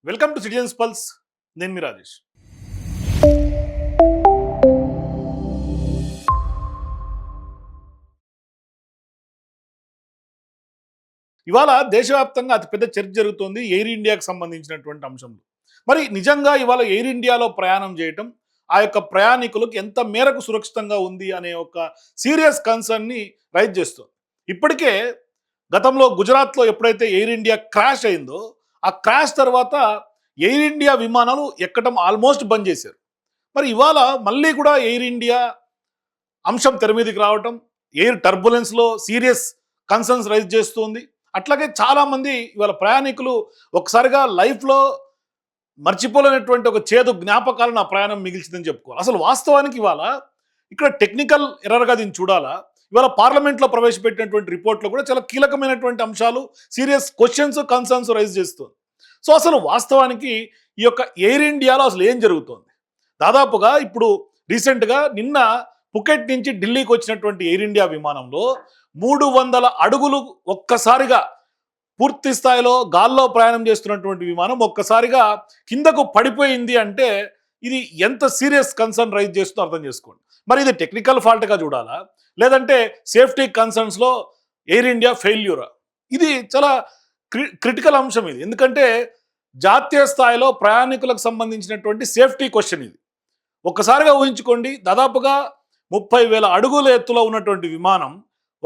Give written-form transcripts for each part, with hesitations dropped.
Welcome to citizens pulse. నేను మీ రాజేష్. ఇవాళ దేశవ్యాప్తంగా అతిపెద్ద చర్చ జరుగుతోంది ఎయిర్ ఇండియాకి సంబంధించినటువంటి అంశంలో. మరి నిజంగా ఇవాళ ఎయిర్ ఇండియాలో ప్రయాణం చేయటం ఆ యొక్క ప్రయాణికులకు ఎంత మేరకు సురక్షితంగా ఉంది అనే ఒక సీరియస్ కన్సర్న్ని రైజ్ చేస్తుంది. ఇప్పటికే గతంలో గుజరాత్లో ఎప్పుడైతే ఎయిర్ ఇండియా క్రాష్ అయిందో ఆ క్రాష్ తర్వాత ఎయిర్ ఇండియా విమానాలు ఎక్కడం ఆల్మోస్ట్ బంద్ చేశారు. మరి ఇవాళ మళ్ళీ కూడా ఎయిర్ ఇండియా అంశం తెర మీదకి రావటం, ఎయిర్ టర్బులెన్స్లో సీరియస్ కన్సర్న్స్ రైజ్ చేస్తుంది. అట్లాగే చాలామంది ఇవాళ ప్రయాణికులు ఒకసారిగా లైఫ్లో మర్చిపోలేనటువంటి ఒక చేదు జ్ఞాపకాలను ఆ ప్రయాణం మిగిల్చిందని చెప్పుకోవాలి. అసలు వాస్తవానికి ఇవాళ ఇక్కడ టెక్నికల్ ఎర్రర్గా దీన్ని చూడాలా, ఇవాళ పార్లమెంట్లో ప్రవేశపెట్టినటువంటి రిపోర్ట్లో కూడా చాలా కీలకమైనటువంటి అంశాలు, సీరియస్ క్వశ్చన్స్, కన్సర్న్స్ రైజ్ చేస్తుంది. సో అసలు వాస్తవానికి ఈ యొక్క ఎయిర్ ఇండియాలో అసలు ఏం జరుగుతోంది? దాదాపుగా ఇప్పుడు రీసెంట్గా నిన్న పుకెట్ నుంచి ఢిల్లీకి వచ్చినటువంటి ఎయిర్ ఇండియా విమానంలో 300 అడుగులు ఒక్కసారిగా పూర్తి స్థాయిలో గాల్లో ప్రయాణం చేస్తున్నటువంటి విమానం ఒక్కసారిగా కిందకు పడిపోయింది అంటే ఇది ఎంత సీరియస్ కన్సర్న్ రైజ్ చేస్తుందో అర్థం చేసుకోండి. మరి ఇది టెక్నికల్ ఫాల్ట్గా చూడాలా, లేదంటే సేఫ్టీ కన్సర్న్స్లో ఎయిర్ ఇండియా ఫెయిల్యూరా? ఇది చాలా క్రిటికల్ అంశం ఇది. ఎందుకంటే జాతీయ స్థాయిలో ప్రయాణికులకు సంబంధించినటువంటి సేఫ్టీ క్వశ్చన్ ఇది. ఒక్కసారిగా ఊహించుకోండి, దాదాపుగా 30,000 అడుగుల ఎత్తులో ఉన్నటువంటి విమానం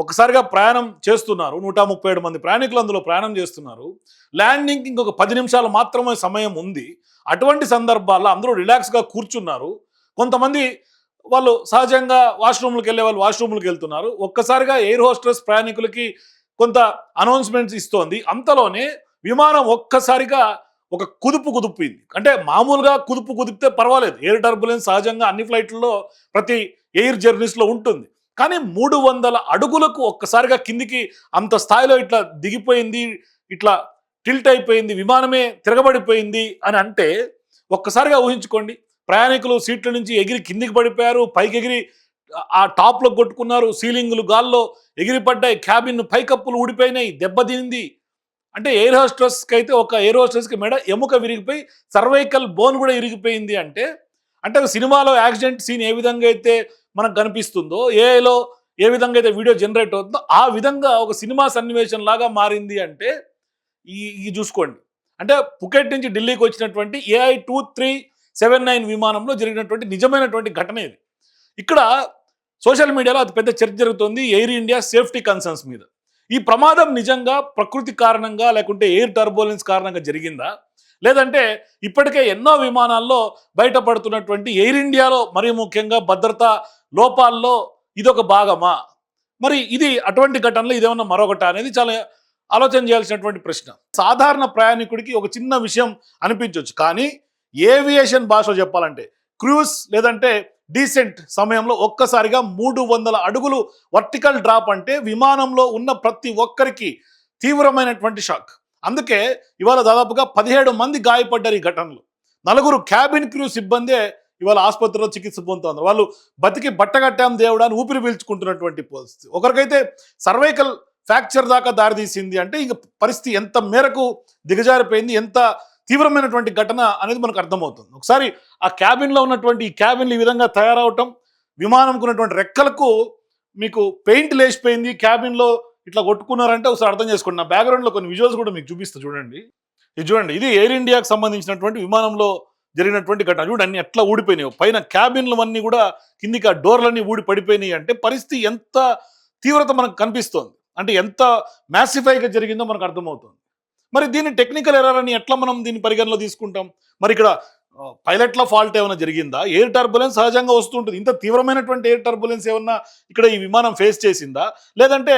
ఒకసారిగా ప్రయాణం చేస్తున్నారు. 137 మంది ప్రయాణికులు అందులో ప్రయాణం చేస్తున్నారు. ల్యాండింగ్కి ఇంకొక 10 నిమిషాలు మాత్రమే సమయం ఉంది. అటువంటి సందర్భాల్లో అందరూ రిలాక్స్గా కూర్చున్నారు. కొంతమంది వాళ్ళు సహజంగా వాష్రూమ్లకు వెళ్ళే వాళ్ళు వాష్రూమ్లకు వెళ్తున్నారు. ఒక్కసారిగా ఎయిర్ హోస్టెస్ ప్రయాణికులకి కొంత అనౌన్స్మెంట్స్ ఇస్తోంది. అంతలోనే విమానం ఒక్కసారిగా ఒక కుదిపింది. అంటే మామూలుగా కుదిపితే పర్వాలేదు, ఎయిర్ టర్బులెన్స్ సహజంగా అన్ని ఫ్లైట్లలో ప్రతి ఎయిర్ జర్నీస్లో ఉంటుంది. కానీ 300 అడుగులకు ఒక్కసారిగా కిందికి అంత స్థాయిలో ఇట్లా దిగిపోయింది, ఇట్లా టిల్ట్ అయిపోయింది, విమానమే తిరగబడిపోయింది అని అంటే ఒక్కసారిగా ఊహించుకోండి. ప్రయాణికులు సీట్ల నుంచి ఎగిరి కిందికి పడిపోయారు, పైకి ఎగిరి ఆ టాప్లో కొట్టుకున్నారు, సీలింగులు గాల్లో ఎగిరిపడ్డాయి, క్యాబిన్ పైకప్పులు ఊడిపోయినాయి, దెబ్బతింది. అంటే ఎయిర్ హోస్టెస్కి అయితే ఒక ఎయిర్ హోస్టెస్కి మెడ ఎముక విరిగిపోయి సర్వైకల్ బోన్ కూడా ఇరిగిపోయింది అంటే ఒక సినిమాలో యాక్సిడెంట్ సీన్ ఏ విధంగా అయితే మనకు కనిపిస్తుందో, ఏఐలో ఏ విధంగా అయితే వీడియో జనరేట్ అవుతుందో ఆ విధంగా ఒక సినిమా సన్నివేశం లాగా మారింది అంటే ఈ చూసుకోండి. అంటే పుకెట్ నుంచి ఢిల్లీకి వచ్చినటువంటి AI 2379 విమానంలో జరిగినటువంటి నిజమైనటువంటి ఘటన ఇది. ఇక్కడ సోషల్ మీడియాలో అతిపెద్ద చర్చ జరుగుతుంది ఎయిర్ ఇండియా సేఫ్టీ కన్సర్న్స్ మీద. ఈ ప్రమాదం నిజంగా ప్రకృతి కారణంగా లేకుంటే ఎయిర్ టర్బులెన్స్ కారణంగా జరిగిందా, లేదంటే ఇప్పటికే ఎన్నో విమానాల్లో బయటపడుతున్నటువంటి ఎయిర్ ఇండియాలో మరీ ముఖ్యంగా భద్రతా లోపాల్లో ఇదొక భాగమా? మరి ఇది అటువంటి ఘటనలో ఇదేమన్నా మరొకట అనేది చాలా ఆలోచన చేయాల్సినటువంటి ప్రశ్న. సాధారణ ప్రయాణికుడికి ఒక చిన్న విషయం అనిపించవచ్చు, కానీ ఏవియేషన్ భాషలో చెప్పాలంటే క్రూజ్ లేదంటే డీసెంట్ సమయంలో ఒక్కసారిగా 300 అడుగులు వర్టికల్ డ్రాప్ అంటే విమానంలో ఉన్న ప్రతి ఒక్కరికి తీవ్రమైనటువంటి షాక్. అందుకే ఇవాళ దాదాపుగా 17 మంది గాయపడ్డారు ఈ ఘటనలో. 4 క్యాబిన్ క్రూ సిబ్బందే ఇవాళ ఆసుపత్రిలో చికిత్స పొందుతున్నారు. వాళ్ళు బతికి బట్టగట్టాం దేవుడా అని ఊపిరి పీల్చుకుంటున్నటువంటి పరిస్థితి. ఒకరికైతే సర్వైకల్ ఫ్రాక్చర్ దాకా దారితీసింది అంటే ఇంక పరిస్థితి ఎంత మేరకు దిగజారిపోయింది, ఎంత తీవ్రమైనటువంటి ఘటన అనేది మనకు అర్థమవుతుంది. ఒకసారి ఆ క్యాబిన్లో ఉన్నటువంటి ఈ క్యాబిన్లు ఈ విధంగా తయారవటం, విమానంకు ఉన్నటువంటి రెక్కలకు మీకు పెయింట్ లేచిపోయింది, క్యాబిన్లో ఇట్లా కొట్టుకున్నారంటే ఒకసారి అర్థం చేసుకోండి. నా బ్యాక్గ్రౌండ్లో కొన్ని విజువల్స్ కూడా మీకు చూపిస్తా చూడండి. ఇది చూడండి, ఇది ఎయిర్ ఇండియాకి సంబంధించినటువంటి విమానంలో జరిగినటువంటి ఘటన. చూడండి అన్ని ఎట్లా ఊడిపోయినాయి, పైన క్యాబిన్లు అన్నీ కూడా కిందికి ఆ డోర్లన్నీ ఊడి పడిపోయినాయి అంటే పరిస్థితి ఎంత తీవ్రత మనకు కనిపిస్తోంది, అంటే ఎంత మ్యాసిఫైగా జరిగిందో మనకు అర్థమవుతుంది. మరి దీన్ని టెక్నికల్ ఎర్రర్ అని ఎట్లా మనం దీన్ని పరిగణలో తీసుకుంటాం? మరి ఇక్కడ పైలట్ల ఫాల్ట్ ఏమైనా జరిగిందా? ఎయిర్ టర్బులెన్స్ సహజంగా వస్తుంటుంది, ఇంత తీవ్రమైనటువంటి ఎయిర్ టర్బులెన్స్ ఏమన్నా ఇక్కడ ఈ విమానం ఫేస్ చేసిందా, లేదంటే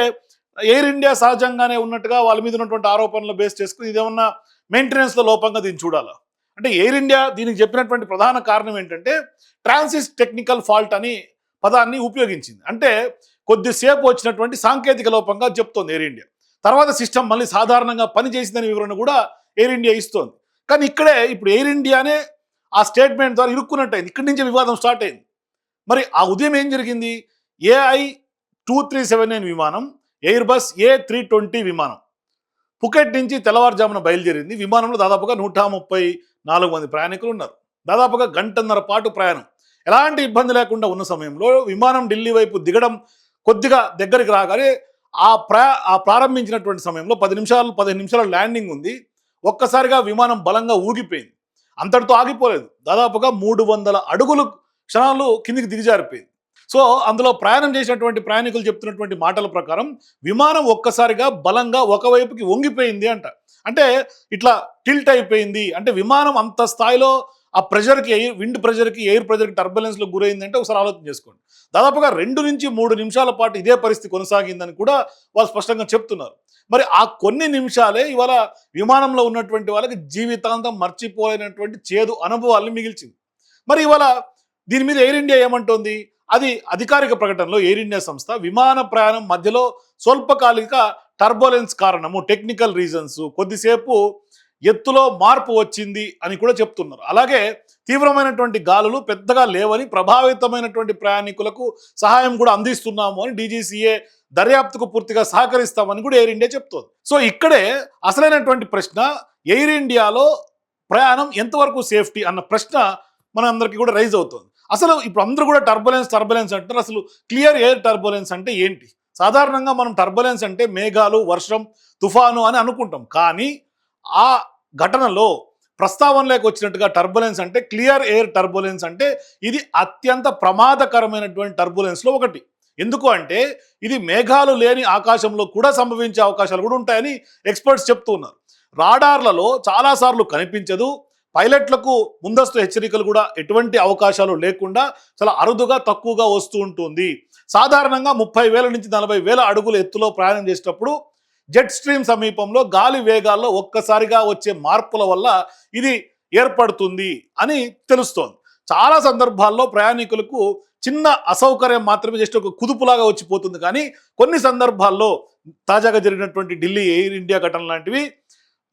ఎయిర్ ఇండియా సహజంగానే ఉన్నట్టుగా వాళ్ళ మీద ఉన్నటువంటి ఆరోపణలు బేస్ చేసుకుని ఇదేమన్నా మెయింటెనెన్స్లో లోపంగా దీన్ని చూడాలా? అంటే ఎయిర్ ఇండియా దీనికి చెప్పినటువంటి ప్రధాన కారణం ఏంటంటే ట్రాన్సిస్ టెక్నికల్ ఫాల్ట్ అని పదాన్ని ఉపయోగించింది. అంటే కొద్దిసేపు వచ్చినటువంటి సాంకేతిక లోపంగా చెప్తోంది ఎయిర్ ఇండియా. తర్వాత సిస్టమ్ మళ్ళీ సాధారణంగా పనిచేసిందనే వివరణ కూడా ఎయిర్ ఇండియా ఇస్తోంది. కానీ ఇక్కడే ఇప్పుడు ఎయిర్ ఇండియానే ఆ స్టేట్మెంట్ ద్వారా ఇరుక్కున్నట్టయింది, ఇక్కడి నుంచి వివాదం స్టార్ట్ అయింది. మరి ఆ ఉదయం ఏం జరిగింది? AI 2379 విమానం, ఎయిర్ బస్ A320 విమానం పుకెట్ నుంచి తెల్లవారుజామున బయలుదేరింది. విమానంలో దాదాపుగా 134 మంది ప్రయాణికులు ఉన్నారు. దాదాపుగా గంటన్నర పాటు ప్రయాణం. ఎలాంటి ఇబ్బంది లేకుండా ఉన్న సమయంలో విమానం ఢిల్లీ వైపు దిగడం కొద్దిగా దగ్గరికి రాగానే ఆ ప్రారంభించినటువంటి సమయంలో 10 నిమిషాలు 15 నిమిషాల ల్యాండింగ్ ఉంది. ఒక్కసారిగా విమానం బలంగా ఊగిపోయింది. అంతటితో ఆగిపోలేదు. దాదాపుగా 300 అడుగులు క్షణాలు కిందికి దిగజారిపోయింది. సో అందులో ప్రయాణం చేసినటువంటి ప్రయాణికులు చెప్తున్నటువంటి మాటల ప్రకారం విమానం ఒక్కసారిగా బలంగా ఒకవైపుకి వంగిపోయింది అంట. అంటే ఇట్లా టిల్ట్ అయిపోయింది. అంటే విమానం అంత స్థాయిలో ఆ ప్రెషర్కి విండ్ ప్రెషర్కి ఎయిర్ ప్రెషర్కి టర్బులెన్స్లో గురైంది అంటే ఒకసారి ఆలోచన చేసుకోండి. దాదాపుగా 2 నుంచి 3 నిమిషాల పాటు ఇదే పరిస్థితి కొనసాగిందని కూడా వాళ్ళు స్పష్టంగా చెప్తున్నారు. మరి ఆ కొన్ని నిమిషాలే ఇవాళ విమానంలో ఉన్నటువంటి వాళ్ళకి జీవితాంతం మర్చిపోలేనటువంటి చేదు అనుభవాల్ని మిగిల్చింది. మరి ఇవాళ దీని మీద ఎయిర్ ఇండియా ఏమంటోంది? అది అధికారిక ప్రకటనలో ఎయిర్ ఇండియా సంస్థ విమాన ప్రయాణం మధ్యలో స్వల్పకాలిక టర్బులెన్స్ కారణము టెక్నికల్ రీజన్స్ కొద్దిసేపు ఎత్తులో మార్పు వచ్చింది అని కూడా చెప్తున్నారు. అలాగే తీవ్రమైనటువంటి గాలులు పెద్దగా లేవని ప్రభావితమైనటువంటి ప్రయాణికులకు సహాయం కూడా అందిస్తున్నాము అని డీజీసీఏ దర్యాప్తుకు పూర్తిగా సహకరిస్తామని కూడా ఎయిర్ ఇండియా చెప్తోంది. సో ఇక్కడే అసలైనటువంటి ప్రశ్న, ఎయిర్ ఇండియాలో ప్రయాణం ఎంతవరకు సేఫ్టీ అన్న ప్రశ్న మనందరికీ కూడా రైజ్ అవుతుంది. అసలు ఇప్పుడు అందరూ కూడా టర్బులెన్స్ అంటారు. అసలు క్లియర్ ఎయిర్ టర్బులెన్స్ అంటే ఏంటి? సాధారణంగా మనం టర్బులెన్స్ అంటే మేఘాలు, వర్షం, తుఫాను అని అనుకుంటాం. కానీ ఆ ఘటనలో ప్రస్తావనలోకి వచ్చినట్టుగా టర్బులెన్స్ అంటే క్లియర్ ఎయిర్ టర్బులెన్స్ అంటే ఇది అత్యంత ప్రమాదకరమైనటువంటి టర్బులెన్స్లో ఒకటి. ఎందుకు అంటే ఇది మేఘాలు లేని ఆకాశంలో కూడా సంభవించే అవకాశాలు కూడా ఉంటాయని ఎక్స్పర్ట్స్ చెప్తూ ఉన్నారు. రాడార్లలో చాలాసార్లు కనిపించదు. పైలట్లకు ముందస్తు హెచ్చరికలు కూడా ఎటువంటి అవకాశాలు లేకుండా చాలా అరుదుగా తక్కువగా వస్తూ ఉంటుంది. సాధారణంగా 30,000 నుంచి 40,000 అడుగుల ఎత్తులో ప్రయాణం చేసేటప్పుడు జెట్ స్ట్రీమ్ సమీపంలో గాలి వేగాల్లో ఒక్కసారిగా వచ్చే మార్పుల వల్ల ఇది ఏర్పడుతుంది అని తెలుస్తోంది. చాలా సందర్భాల్లో ప్రయాణికులకు చిన్న అసౌకర్యం మాత్రమే జస్ట్ ఒక కుదుపులాగా వచ్చిపోతుంది. కానీ కొన్ని సందర్భాల్లో తాజాగా జరిగినటువంటి ఢిల్లీ ఎయిర్ ఇండియా ఘటన లాంటివి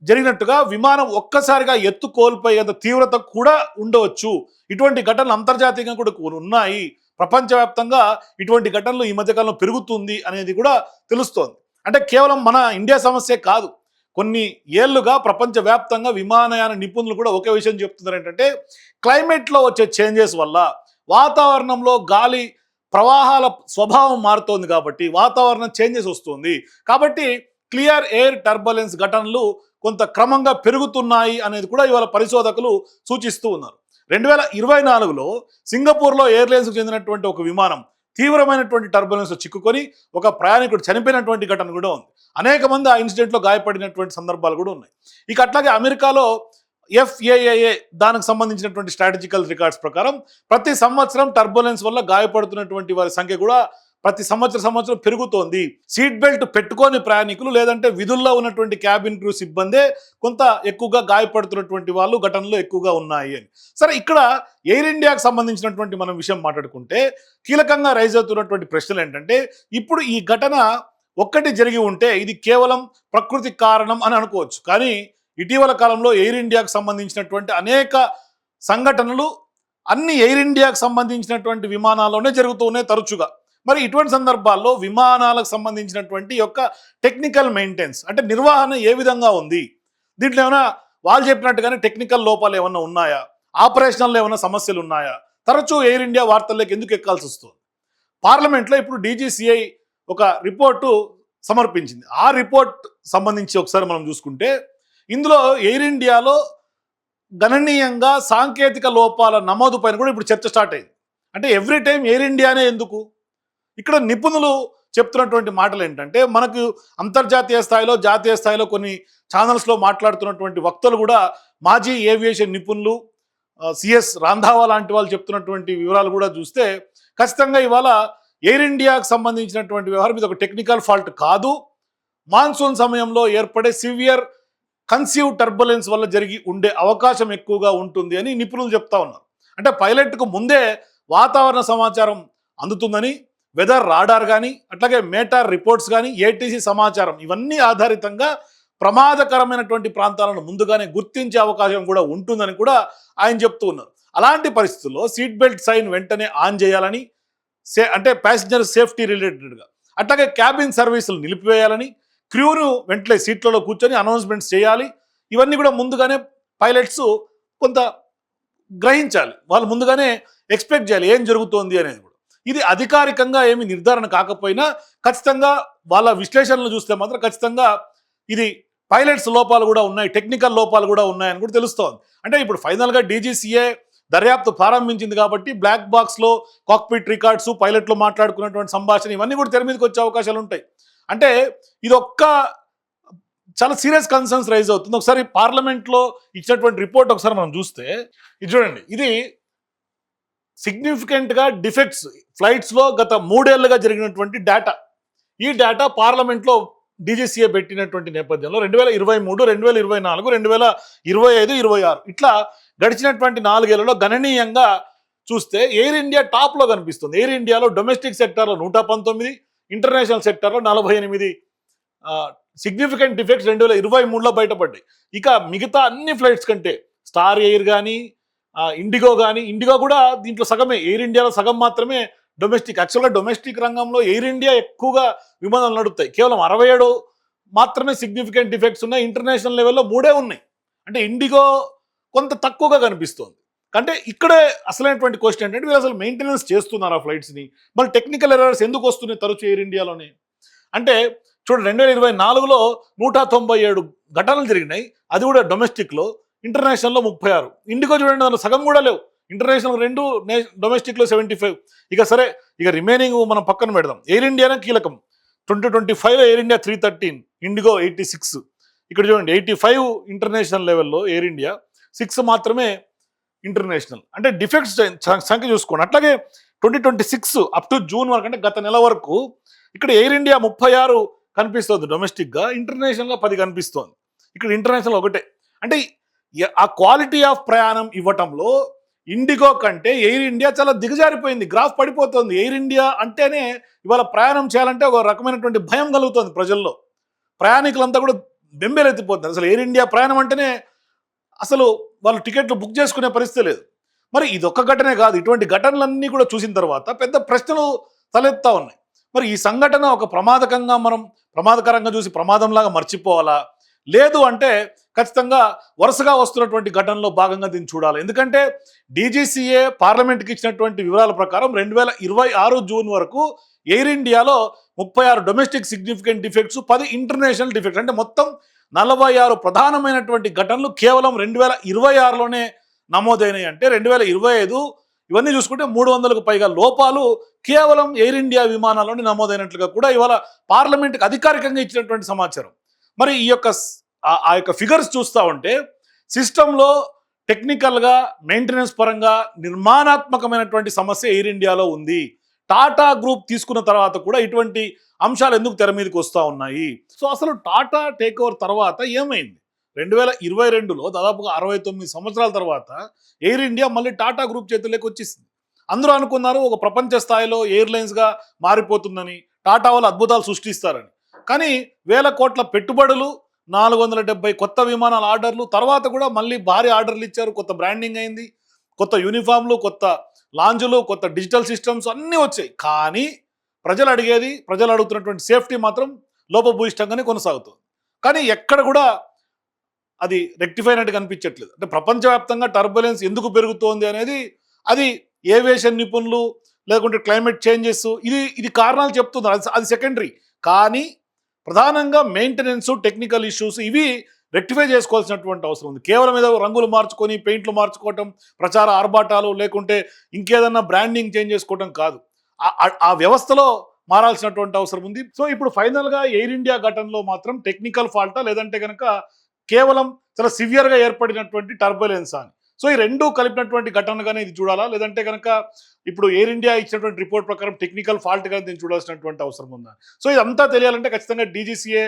జరిగినట్టుగా విమానం ఒక్కసారిగా ఎత్తు కోల్పోయేంత తీవ్రత కూడా ఉండవచ్చు. ఇటువంటి ఘటనలు అంతర్జాతీయంగా కూడా ఉన్నాయి. ప్రపంచవ్యాప్తంగా ఇటువంటి ఘటనలు ఈ మధ్యకాలంలో పెరుగుతుంది అనేది కూడా తెలుస్తోంది. అంటే కేవలం మన ఇండియా సమస్య కాదు. కొన్ని ఏళ్లుగా ప్రపంచవ్యాప్తంగా విమానయాన నిపుణులు కూడా ఒకే విషయం చెప్తున్నారు. ఏంటంటే క్లైమేట్లో వచ్చే చేంజెస్ వల్ల వాతావరణంలో గాలి ప్రవాహాల స్వభావం మారుతోంది. కాబట్టి వాతావరణం చేంజెస్ వస్తుంది. కాబట్టి క్లియర్ ఎయిర్ టర్బులెన్స్ ఘటనలు కొంత క్రమంగా పెరుగుతున్నాయి అనేది కూడా ఇవాళ పరిశోధకులు సూచిస్తూ ఉన్నారు. 2024లో సింగపూర్లో ఎయిర్లైన్స్కు చెందినటువంటి ఒక విమానం తీవ్రమైనటువంటి టర్బులెన్స్ చిక్కుకొని ఒక ప్రయాణికుడు చనిపోయినటువంటి ఘటన కూడా ఉంది. అనేక మంది ఆ ఇన్సిడెంట్లో గాయపడినటువంటి సందర్భాలు కూడా ఉన్నాయి. ఇక అట్లాగే అమెరికాలో FAA దానికి సంబంధించినటువంటి స్ట్రాటజికల్ రికార్డ్స్ ప్రకారం ప్రతి సంవత్సరం టర్బులెన్స్ వల్ల గాయపడుతున్నటువంటి వారి సంఖ్య కూడా ప్రతి సంవత్సరం పెరుగుతోంది. సీట్ బెల్ట్ పెట్టుకొని ప్రయాణికులు లేదంటే విధుల్లో ఉన్నటువంటి క్యాబిన్ క్రూ సిబ్బందే కొంత ఎక్కువగా గాయపడుతున్నటువంటి వాళ్ళు ఘటనలు ఎక్కువగా ఉన్నాయి అని. సరే, ఇక్కడ ఎయిర్ ఇండియాకి సంబంధించినటువంటి మనం విషయం మాట్లాడుకుంటే కీలకంగా రైజ్ అవుతున్నటువంటి ప్రశ్నలు ఏంటంటే, ఇప్పుడు ఈ ఘటన ఒక్కటి జరిగి ఉంటే ఇది కేవలం ప్రకృతి కారణం అని అనుకోవచ్చు. కానీ ఇటీవల కాలంలో ఎయిర్ ఇండియాకు సంబంధించినటువంటి అనేక సంఘటనలు అన్ని ఎయిర్ ఇండియాకు సంబంధించినటువంటి విమానాల్లోనే జరుగుతూ ఉన్నాయి తరచుగా. మరి ఇటువంటి సందర్భాల్లో విమానాలకు సంబంధించినటువంటి యొక్క టెక్నికల్ మెయింటెనెన్స్ అంటే నిర్వహణ ఏ విధంగా ఉంది? దీంట్లో ఏమైనా వాళ్ళు చెప్పినట్టుగానే టెక్నికల్ లోపాలు ఏమైనా ఉన్నాయా? ఆపరేషనల్లో ఏమైనా సమస్యలు ఉన్నాయా? తరచూ ఎయిర్ ఇండియా వార్తల్లోకి ఎందుకు ఎక్కాల్సి వస్తుంది? పార్లమెంట్లో ఇప్పుడు DGCA ఒక రిపోర్టు సమర్పించింది. ఆ రిపోర్ట్ సంబంధించి ఒకసారి మనం చూసుకుంటే ఇందులో ఎయిర్ ఇండియాలో గణనీయంగా సాంకేతిక లోపాల నమోదు పైన కూడా ఇప్పుడు చర్చ స్టార్ట్ అయింది. అంటే ఎవ్రీ టైం ఎయిర్ ఇండియానే ఎందుకు? ఇక్కడ నిపుణులు చెప్తున్నటువంటి మాటలు ఏంటంటే, మనకు అంతర్జాతీయ స్థాయిలో జాతీయ స్థాయిలో కొన్ని ఛానల్స్లో మాట్లాడుతున్నటువంటి వక్తలు కూడా మాజీ ఏవియేషన్ నిపుణులు CS రాంధావా లాంటి వాళ్ళు చెప్తున్నటువంటి వివరాలు కూడా చూస్తే ఖచ్చితంగా ఇవాళ ఎయిర్ ఇండియాకు సంబంధించినటువంటి వ్యవహారం ఇది ఒక టెక్నికల్ ఫాల్ట్ కాదు. మాన్సూన్ సమయంలో ఏర్పడే సివియర్ కన్సీవ్ టర్బులెన్స్ వల్ల జరిగి ఉండే అవకాశం ఎక్కువగా ఉంటుంది అని నిపుణులు చెప్తా ఉన్నారు. అంటే పైలట్కు ముందే వాతావరణ సమాచారం అందుతుందని, వెదర్ రాడార్ కానీ అట్లాగే మేటార్ రిపోర్ట్స్ కానీ ATC సమాచారం ఇవన్నీ ఆధారితంగా ప్రమాదకరమైనటువంటి ప్రాంతాలను ముందుగానే గుర్తించే అవకాశం కూడా ఉంటుందని కూడా ఆయన చెప్తూ ఉన్నారు. అలాంటి పరిస్థితుల్లో సీట్ బెల్ట్ సైన్ వెంటనే ఆన్ చేయాలని, అంటే ప్యాసింజర్ సేఫ్టీ రిలేటెడ్గా, అట్లాగే క్యాబిన్ సర్వీసులు నిలిపివేయాలని, క్రూను వెంటనే సీట్లలో కూర్చొని అనౌన్స్మెంట్స్ చేయాలి. ఇవన్నీ కూడా ముందుగానే పైలట్స్ కొంత గ్రహించాలి. వాళ్ళు ముందుగానే ఎక్స్పెక్ట్ చేయాలి ఏం జరుగుతోంది అనేది కూడా. ఇది అధికారికంగా ఏమి నిర్ధారణ కాకపోయినా ఖచ్చితంగా వాళ్ళ విశ్లేషణలు చూస్తే మాత్రం ఖచ్చితంగా ఇది పైలట్స్ లోపాలు కూడా ఉన్నాయి, టెక్నికల్ లోపాలు కూడా ఉన్నాయని కూడా తెలుస్తోంది. అంటే ఇప్పుడు ఫైనల్గా డీజీసీఏ దర్యాప్తు ప్రారంభించింది కాబట్టి బ్లాక్ బాక్స్లో కాక్పిట్ రికార్డ్స్, పైలట్లు మాట్లాడుకున్నటువంటి సంభాషణ ఇవన్నీ కూడా తెర మీదకి వచ్చే అవకాశాలు ఉంటాయి. అంటే ఇది చాలా సీరియస్ కన్సర్న్స్ రైజ్ అవుతుంది. ఒకసారి పార్లమెంట్లో ఇచ్చినటువంటి రిపోర్ట్ ఒకసారి మనం చూస్తే ఇది చూడండి. ఇది సిగ్నిఫికెంట్గా డిఫెక్ట్స్ ఫ్లైట్స్లో గత 3 ఏళ్లుగా జరిగినటువంటి డేటా. ఈ డేటా పార్లమెంట్లో డీజీసీఏ పెట్టినటువంటి నేపథ్యంలో 2023, 2024, 2025, 26 ఇట్లా గడిచినటువంటి 4 ఏళ్లలో గణనీయంగా చూస్తే ఎయిర్ ఇండియా టాప్లో కనిపిస్తుంది. ఎయిర్ ఇండియాలో డొమెస్టిక్ సెక్టార్లో 119, ఇంటర్నేషనల్ సెక్టార్లో 48 సిగ్నిఫికెంట్ డిఫెక్ట్స్ 2023లో బయటపడ్డాయి. ఇక మిగతా అన్ని ఫ్లైట్స్ కంటే స్టార్ ఎయిర్ కానీ, ఇండిగో కానీ, ఇండిగో కూడా దీంట్లో సగమే, ఎయిర్ ఇండియాలో సగం మాత్రమే డొమెస్టిక్. యాక్చువల్గా డొమెస్టిక్ రంగంలో ఎయిర్ ఇండియా ఎక్కువగా విమానాలు నడుపుతాయి. కేవలం 67 మాత్రమే సిగ్నిఫికెంట్ డిఫెక్ట్స్ ఉన్నాయి. ఇంటర్నేషనల్ లెవెల్లో 3 ఉన్నాయి. అంటే ఇండిగో కొంత తక్కువగా కనిపిస్తోంది. అంటే ఇక్కడే అసలైనటువంటి క్వశ్చన్ ఏంటంటే వీళ్ళు అసలు మెయింటెనెన్స్ చేస్తున్నారు ఆ ఫ్లైట్స్ని, మరి టెక్నికల్ ఎర్రర్స్ ఎందుకు వస్తున్నాయి తరచు ఎయిర్ ఇండియాలోనే అంటే చూడండి 2024లో 197 ఘటనలు జరిగినాయి, అది కూడా డొమెస్టిక్లో. ఇంటర్నేషనల్లో 36. ఇండిగో చూడండి దానిలో సగం కూడా లేవు. ఇంటర్నేషనల్ 2, డొమెస్టిక్లో 75. ఇక సరే, ఇక రిమైనింగ్ మనం పక్కన పెడదాం. ఎయిర్ ఇండియానే కీలకం. 2025లో ఎయిర్ ఇండియా 313, ఇండిగో 86. ఇక్కడ చూడండి 85 ఇంటర్నేషనల్ లెవెల్లో ఎయిర్ ఇండియా, 6 మాత్రమే ఇంటర్నేషనల్. అంటే డిఫెక్ట్స్ సంఖ్య చూసుకోండి. అట్లాగే 2026 అప్ టు జూన్ వరకు, అంటే గత నెల వరకు ఇక్కడ ఎయిర్ ఇండియా 36 కనిపిస్తుంది డొమెస్టిక్గా, ఇంటర్నేషనల్గా 10 కనిపిస్తోంది. ఇక్కడ ఇంటర్నేషనల్ ఒకటే. అంటే ఆ క్వాలిటీ ఆఫ్ ప్రయాణం ఇవ్వటంలో ఇండిగో కంటే ఎయిర్ ఇండియా చాలా దిగజారిపోయింది, గ్రాఫ్ పడిపోతుంది. ఎయిర్ ఇండియా అంటేనే ఇవాళ ప్రయాణం చేయాలంటే ఒక రకమైనటువంటి భయం కలుగుతుంది ప్రజల్లో. ప్రయాణికులంతా కూడా బెంబేలెత్తిపోతుంది. అసలు ఎయిర్ ఇండియా ప్రయాణం అంటేనే అసలు వాళ్ళు టికెట్లు బుక్ చేసుకునే పరిస్థితి లేదు. మరి ఇదొక్క ఘటనే కాదు, ఇటువంటి ఘటనలన్నీ కూడా చూసిన తర్వాత పెద్ద ప్రశ్నలు తలెత్తా ఉన్నాయి. మరి ఈ సంఘటన ఒక ప్రమాదకరంగా చూసి ప్రమాదంలాగా మర్చిపోవాలా, లేదు అంటే ఖచ్చితంగా వరుసగా వస్తున్నటువంటి ఘటనలో భాగంగా దీన్ని చూడాలి. ఎందుకంటే డీజీసీఏ పార్లమెంట్కి ఇచ్చినటువంటి వివరాల ప్రకారం 2026 జూన్ వరకు ఎయిర్ ఇండియాలో 36 domestic significant defects, 10 international defects, అంటే మొత్తం 46 ప్రధానమైనటువంటి ఘటనలు కేవలం 2026లోనే నమోదైనాయి. అంటే 2025 ఇవన్నీ చూసుకుంటే 300కు పైగా లోపాలు కేవలం ఎయిర్ ఇండియా విమానాల్లోనే నమోదైనట్లుగా కూడా ఇవాళ పార్లమెంట్కి అధికారికంగా ఇచ్చినటువంటి సమాచారం. మరి ఆ యొక్క ఫిగర్స్ చూస్తూ ఉంటే సిస్టంలో టెక్నికల్గా మెయింటెనెన్స్ పరంగా నిర్మాణాత్మకమైనటువంటి సమస్య ఎయిర్ ఇండియాలో ఉంది. టాటా గ్రూప్ తీసుకున్న తర్వాత కూడా ఇటువంటి అంశాలు ఎందుకు తెర మీదకి వస్తూ ఉన్నాయి? సో అసలు టాటా టేక్ ఓవర్ తర్వాత ఏమైంది? 2022లో దాదాపుగా 69 సంవత్సరాల తర్వాత ఎయిర్ ఇండియా మళ్ళీ టాటా గ్రూప్ చేతుల్లోకి వచ్చేసింది. అందరూ అనుకున్నారు ఒక ప్రపంచ స్థాయిలో ఎయిర్లైన్స్గా మారిపోతుందని, టాటా వాళ్ళు అద్భుతాలు సృష్టిస్తారని. కానీ 1000 కోట్ల పెట్టుబడులు, 470 కొత్త విమానాల ఆర్డర్లు, తర్వాత కూడా మళ్ళీ భారీ ఆర్డర్లు ఇచ్చారు. కొత్త బ్రాండింగ్ అయింది, కొత్త యూనిఫామ్లు, కొత్త లాంజ్లు, కొత్త డిజిటల్ సిస్టమ్స్ అన్నీ వచ్చాయి. కానీ ప్రజలు అడుగుతున్నటువంటి సేఫ్టీ మాత్రం లోపభూయిష్టంగానే కొనసాగుతుంది. కానీ ఎక్కడ కూడా అది రెక్టిఫై అయినట్టు కనిపించట్లేదు. అంటే ప్రపంచవ్యాప్తంగా టర్బులెన్స్ ఎందుకు పెరుగుతోంది అనేది అది ఏవియేషన్ నిపుణులు లేకుంటే క్లైమేట్ చేంజెస్ ఇది కారణాలు చెప్తున్నారు, అది సెకండరీ. కానీ ప్రధానంగా మెయింటెనెన్స్, టెక్నికల్ ఇష్యూస్ ఇవి రెక్టిఫై చేసుకోవాల్సినటువంటి అవసరం ఉంది. కేవలం ఏదో రంగులు మార్చుకొని పెయింట్లు మార్చుకోవటం, ప్రచార ఆర్భాటాలు, లేకుంటే ఇంకేదన్నా బ్రాండింగ్ చేంజ్ చేసుకోవటం కాదు. ఆ వ్యవస్థలో మారాల్సినటువంటి అవసరం ఉంది. సో ఇప్పుడు ఫైనల్గా ఎయిర్ ఇండియా ఘటనలో మాత్రం టెక్నికల్ ఫాల్టా, లేదంటే కనుక కేవలం చాలా సివియర్గా ఏర్పడినటువంటి టర్బులెన్స్ అని. సో ఈ రెండు కలిపినటువంటి ఘటనగానే ఇది చూడాలా, లేదంటే కనుక ఇప్పుడు ఎయిర్ ఇండియా ఇచ్చినటువంటి రిపోర్ట్ ప్రకారం టెక్నికల్ ఫాల్ట్గా దీన్ని చూడాల్సినటువంటి అవసరం ఉందా? సో ఇదంతా తెలియాలంటే ఖచ్చితంగా డీజీసీఏ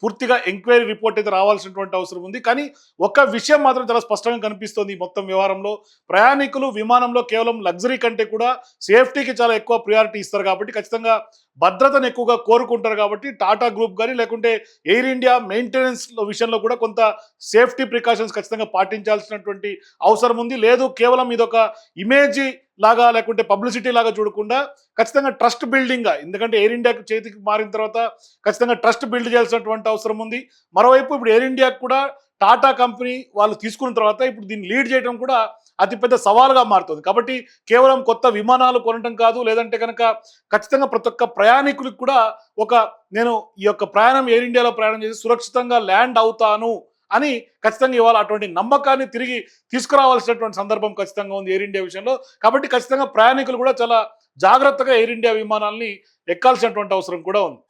పూర్తిగా ఎంక్వైరీ రిపోర్ట్ అయితే రావాల్సినటువంటి అవసరం ఉంది. కానీ ఒక్క విషయం మాత్రం చాలా స్పష్టంగా కనిపిస్తుంది ఈ మొత్తం వ్యవహారంలో. ప్రయాణికులు విమానంలో కేవలం లగ్జరీ కంటే కూడా సేఫ్టీకి చాలా ఎక్కువ ప్రియారిటీ ఇస్తారు. కాబట్టి ఖచ్చితంగా భద్రతను ఎక్కువగా కోరుకుంటారు కాబట్టి టాటా గ్రూప్ కానీ లేకుంటే ఎయిర్ ఇండియా మెయింటెనెన్స్ విషయంలో కూడా కొంత సేఫ్టీ ప్రికాషన్స్ ఖచ్చితంగా పాటించాల్సినటువంటి అవసరం ఉంది. లేదు కేవలం ఇదొక ఇమేజ్ లాగా లేకుంటే పబ్లిసిటీ లాగా చూడకుండా ఖచ్చితంగా ట్రస్ట్ బిల్డింగ్గా, ఎందుకంటే ఎయిర్ ఇండియాకి చేతికి మారిన తర్వాత ఖచ్చితంగా ట్రస్ట్ బిల్డ్ చేయాల్సినటువంటి అవసరం ఉంది. మరోవైపు ఇప్పుడు ఎయిర్ ఇండియాకి కూడా టాటా కంపెనీ వాళ్ళు తీసుకున్న తర్వాత ఇప్పుడు దీన్ని లీడ్ చేయడం కూడా అతిపెద్ద సవాలుగా మారుతుంది. కాబట్టి కేవలం కొత్త విమానాలు కొనటం కాదు, లేదంటే కనుక ఖచ్చితంగా ప్రతి ఒక్క ప్రయాణికులకు కూడా ఒక నేను ఈ యొక్క ప్రయాణం ఎయిర్ ఇండియాలో ప్రయాణం చేసి సురక్షితంగా ల్యాండ్ అవుతాను అని ఖచ్చితంగా ఇవాళ అటువంటి నమ్మకాన్ని తిరిగి తీసుకురావాల్సినటువంటి సందర్భం ఖచ్చితంగా ఉంది ఎయిర్ ఇండియా విషయంలో. కాబట్టి ఖచ్చితంగా ప్రయాణికులు కూడా చాలా జాగ్రత్తగా ఎయిర్ ఇండియా విమానాల్ని ఎక్కాల్సినటువంటి అవసరం కూడా ఉంది.